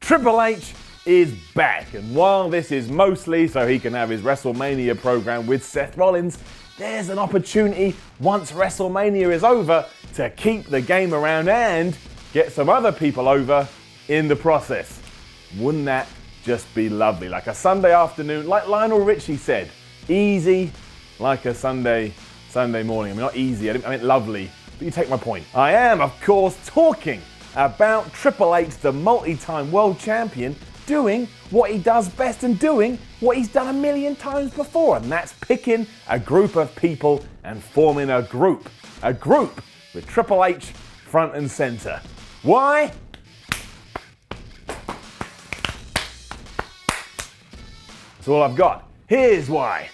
Triple H is back, and while this is mostly so he can have his WrestleMania program with Seth Rollins, there's an opportunity once WrestleMania is over to keep the game around and get some other people over in the process. Wouldn't that just be lovely? Like a Sunday afternoon, like Lionel Richie said, easy like a Sunday morning. I mean, not easy, I meant lovely, but you take my point. I am, of course, talking about Triple H, the multi-time world champion, doing what he does best and doing what he's done a million times before, and that's picking a group of people and forming a group with Triple H front and center. Why? That's all I've got. Here's why.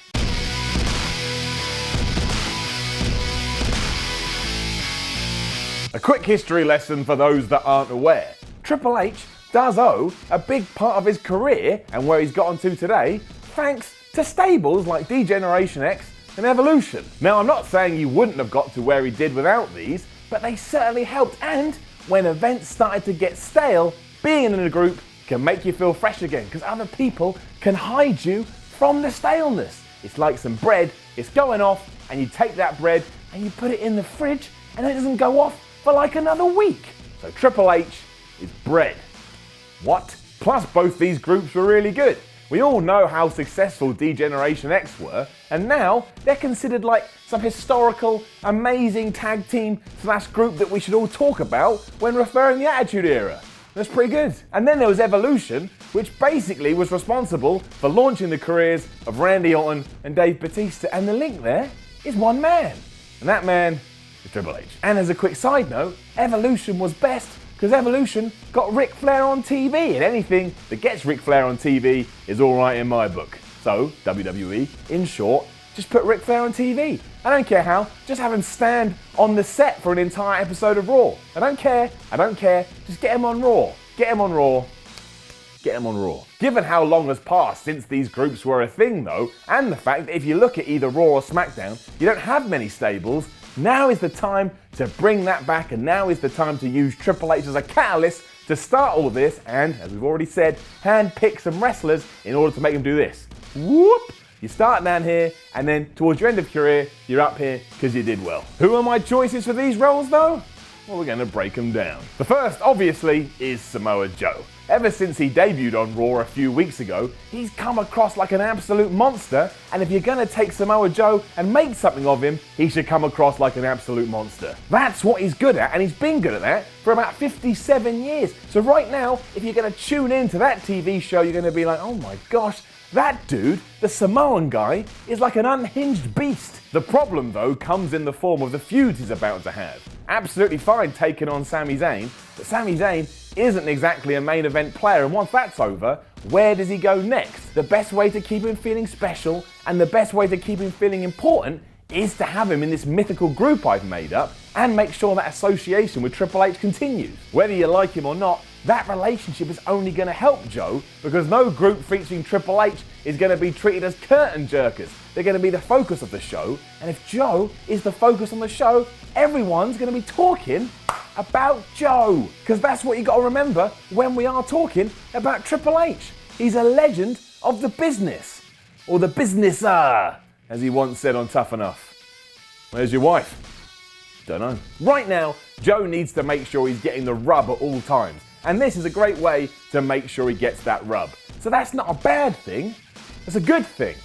A quick history lesson for those that aren't aware. Triple H does owe a big part of his career and where he's gotten to today thanks to stables like D-Generation X and Evolution. Now, I'm not saying he wouldn't have got to where he did without these, but they certainly helped, and when events started to get stale, being in a group can make you feel fresh again because other people can hide you from the staleness. It's like some bread, it's going off, and you take that bread and you put it in the fridge and it doesn't go off for like another week. So Triple H is bread. What? Plus both these groups were really good. We all know how successful D-Generation X were, and now they're considered like some historical, amazing tag team / group that we should all talk about when referring the Attitude Era. That's pretty good. And then there was Evolution, which basically was responsible for launching the careers of Randy Orton and Dave Bautista, and the link there is one man, and that man is Triple H. And as a quick side note, Evolution was best because Evolution got Ric Flair on TV, and anything that gets Ric Flair on TV is alright in my book. So, WWE, in short, just put Ric Flair on TV. I don't care how, just have him stand on the set for an entire episode of Raw. I don't care, just get him on Raw. Get him on Raw. Given how long has passed since these groups were a thing though, and the fact that if you look at either Raw or SmackDown, you don't have many stables, now is the time to bring that back, and now is the time to use Triple H as a catalyst to start all this and, as we've already said, handpick some wrestlers in order to make them do this. Whoop! You start down here, and then towards your end of career, you're up here because you did well. Who are my choices for these roles though? Well, we're going to break them down. The first, obviously, is Samoa Joe. Ever since he debuted on Raw a few weeks ago, he's come across like an absolute monster, and if you're going to take Samoa Joe and make something of him, he should come across like an absolute monster. That's what he's good at, and he's been good at that for about 57 years. So right now, if you're going to tune into that TV show, you're going to be like, oh my gosh, that dude, the Samoan guy, is like an unhinged beast. The problem, though, comes in the form of the feuds he's about to have. Absolutely fine taking on Sami Zayn, but Sami Zayn isn't exactly a main event player, and once that's over, where does he go next? The best way to keep him feeling special and the best way to keep him feeling important is to have him in this mythical group I've made up and make sure that association with Triple H continues. Whether you like him or not, that relationship is only going to help Joe, because no group featuring Triple H is going to be treated as curtain jerkers. They're going to be the focus of the show, and if Joe is the focus on the show, everyone's going to be talking about Joe, because that's what you got to remember when we are talking about Triple H. He's a legend of the business, or the businesser, as he once said on Tough Enough. Where's your wife? Don't know. Right now, Joe needs to make sure he's getting the rub at all times, and this is a great way to make sure he gets that rub. So that's not a bad thing, it's a good thing.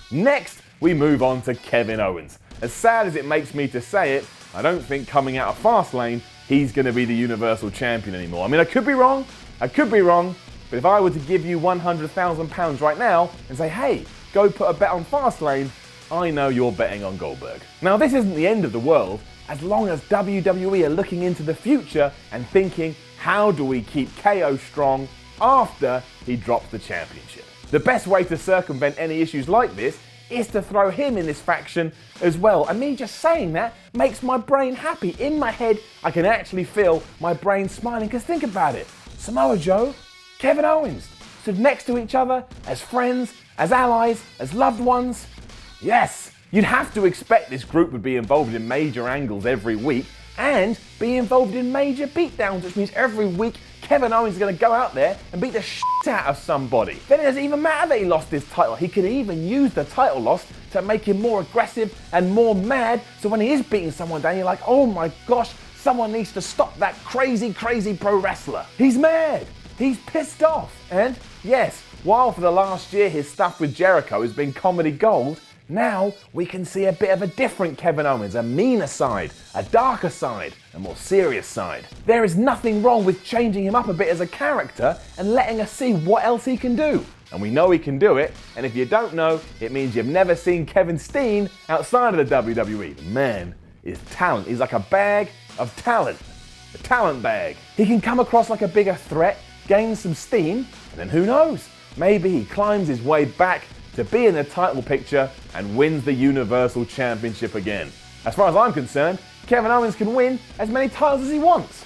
Next, we move on to Kevin Owens. As sad as it makes me to say it, I don't think coming out of Fastlane, he's going to be the Universal Champion anymore. I mean, I could be wrong, but if I were to give you £100,000 right now and say, hey, go put a bet on Fastlane, I know you're betting on Goldberg. Now, this isn't the end of the world, as long as WWE are looking into the future and thinking, how do we keep KO strong after he drops the championship? The best way to circumvent any issues like this is to throw him in this faction as well. And me just saying that makes my brain happy. In my head, I can actually feel my brain smiling, because think about it. Samoa Joe, Kevin Owens stood next to each other as friends, as allies, as loved ones. Yes, you'd have to expect this group would be involved in major angles every week and be involved in major beatdowns, which means every week Kevin Owens is going to go out there and beat the shit out of somebody. Then it doesn't even matter that he lost his title. He could even use the title loss to make him more aggressive and more mad. So when he is beating someone down, you're like, oh my gosh, someone needs to stop that crazy, crazy pro wrestler. He's mad. He's pissed off. And yes, while for the last year his stuff with Jericho has been comedy gold, now we can see a bit of a different Kevin Owens, a meaner side, a darker side, a more serious side. There is nothing wrong with changing him up a bit as a character and letting us see what else he can do. And we know he can do it, and if you don't know, it means you've never seen Kevin Steen outside of the WWE. The man is talent. He's like a bag of talent. A talent bag. He can come across like a bigger threat, gain some steam, and then who knows? Maybe he climbs his way back to be in the title picture and wins the Universal Championship again. As far as I'm concerned, Kevin Owens can win as many titles as he wants.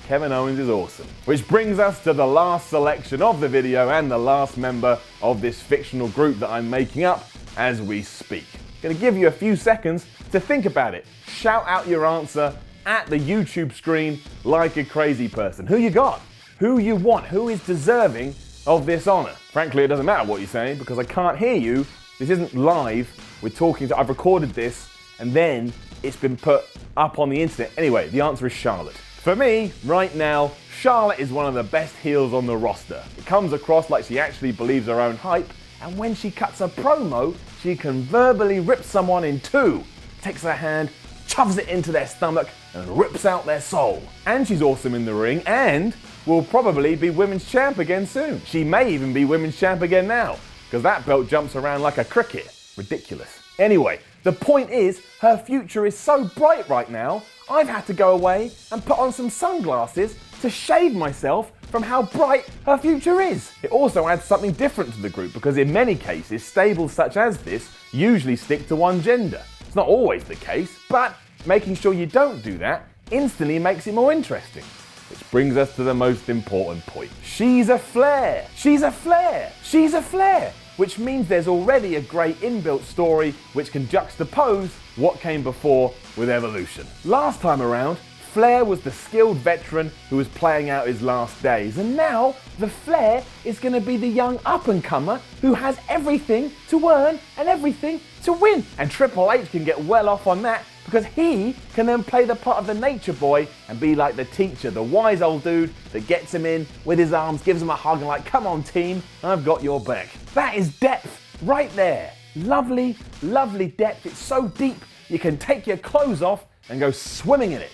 Kevin Owens is awesome. Which brings us to the last selection of the video and the last member of this fictional group that I'm making up as we speak. Gonna give you a few seconds to think about it. Shout out your answer at the YouTube screen like a crazy person. Who you got? Who you want? Who is deserving of this honor? Frankly, it doesn't matter what you're saying because I can't hear you. This isn't live. I've recorded this and then it's been put up on the internet. Anyway, the answer is Charlotte. For me, right now, Charlotte is one of the best heels on the roster. It comes across like she actually believes her own hype, and when she cuts a promo, she can verbally rip someone in two, takes her hand, shoves it into their stomach, and rips out their soul. And she's awesome in the ring, and will probably be women's champ again soon. She may even be women's champ again now, because that belt jumps around like a cricket. Ridiculous. Anyway, the point is, her future is so bright right now, I've had to go away and put on some sunglasses to shade myself from how bright her future is. It also adds something different to the group because in many cases, stables such as this usually stick to one gender. It's not always the case, but making sure you don't do that instantly makes it more interesting. Which brings us to the most important point. She's a flare. She's a flare. She's a flare. Which means there's already a great inbuilt story which can juxtapose what came before with Evolution. Last time around, Flair was the skilled veteran who was playing out his last days, and now the Flair is going to be the young up-and-comer who has everything to earn and everything to win. And Triple H can get well off on that because he can then play the part of the nature boy and be like the teacher, the wise old dude that gets him in with his arms, gives him a hug and like, come on team, I've got your back. That is depth right there. Lovely, lovely depth. It's so deep you can take your clothes off and go swimming in it.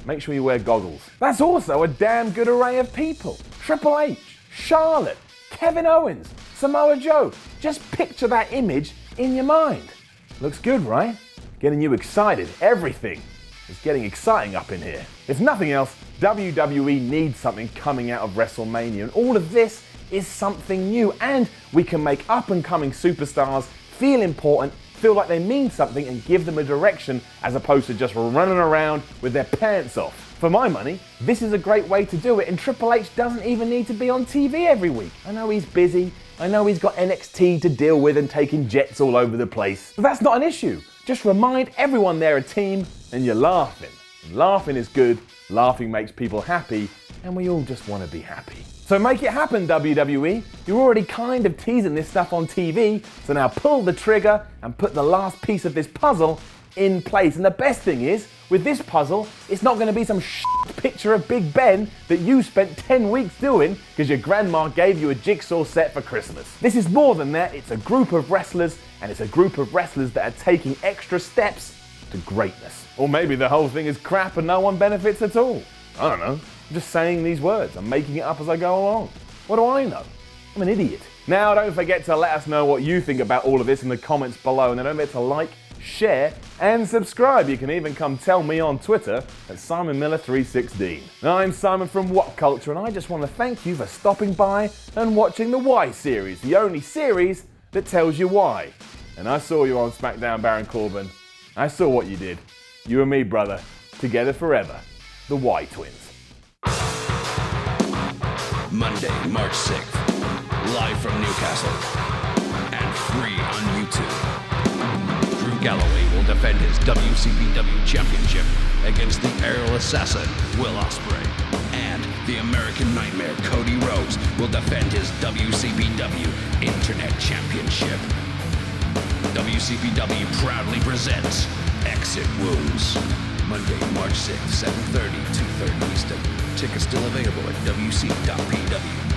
Make sure you wear goggles. That's also a damn good array of people. Triple H, Charlotte, Kevin Owens, Samoa Joe. Just picture that image in your mind. Looks good, right? Getting you excited. Everything is getting exciting up in here. If nothing else, WWE needs something coming out of WrestleMania, and all of this is something new, and we can make up-and-coming superstars feel important, feel like they mean something, and give them a direction as opposed to just running around with their pants off. For my money, this is a great way to do it, and Triple H doesn't even need to be on TV every week. I know he's busy, I know he's got NXT to deal with and taking jets all over the place, but that's not an issue. Just remind everyone they're a team and you're laughing. And laughing is good, laughing makes people happy, and we all just want to be happy. So make it happen, WWE. You're already kind of teasing this stuff on TV, so now pull the trigger and put the last piece of this puzzle in place. And the best thing is, with this puzzle, it's not going to be some picture of Big Ben that you spent 10 weeks doing because your grandma gave you a jigsaw set for Christmas. This is more than that. It's a group of wrestlers, and it's a group of wrestlers that are taking extra steps to greatness. Or maybe the whole thing is crap and no one benefits at all. I don't know. I'm just saying these words. I'm making it up as I go along. What do I know? I'm an idiot. Now, don't forget to let us know what you think about all of this in the comments below, and then don't forget to like, share, and subscribe. You can even come tell me on Twitter at SimonMiller316. I'm Simon from WhatCulture, and I just want to thank you for stopping by and watching the Why series, the only series that tells you why. And I saw you on SmackDown, Baron Corbin. I saw what you did. You and me, brother, together forever. The Why Twins. Monday, March 6th, live from Newcastle, and free on YouTube. Drew Galloway will defend his WCPW championship against the aerial assassin, Will Ospreay, and And the American Nightmare, Cody Rhodes, will defend his WCPW Internet Championship. WCPW proudly presents Exit Wounds. Monday, March 6th, 7:30, 2:30 Eastern. Tickets still available at wc.pw.